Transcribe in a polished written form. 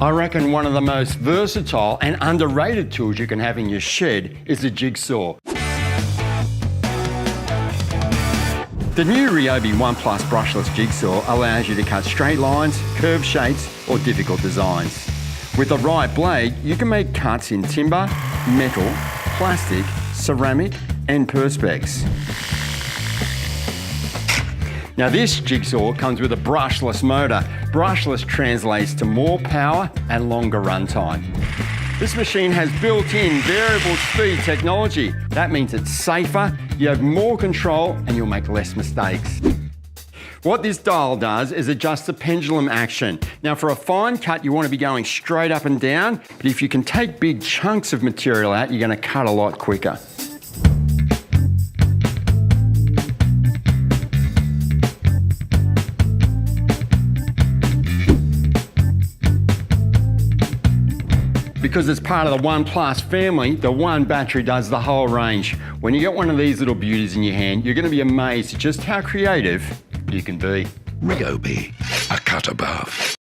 I reckon one of the most versatile and underrated tools you can have in your shed is a jigsaw. The new RYOBI ONE Brushless Jigsaw allows you to cut straight lines, curved shapes, or difficult designs. With the right blade, you can make cuts in timber, metal, plastic, ceramic, and perspex. Now this jigsaw comes with a brushless motor. Brushless translates to more power and longer runtime. This machine has built-in variable speed technology. That means it's safer, you have more control, and you'll make less mistakes. What this dial does is adjust the pendulum action. Now for a fine cut, you want to be going straight up and down, but if you can take big chunks of material out, you're going to cut a lot quicker. Because it's part of the ONE family, the ONE battery does the whole range. When you get one of these little beauties in your hand, you're going to be amazed at just how creative you can be. RYOBI, a cut above.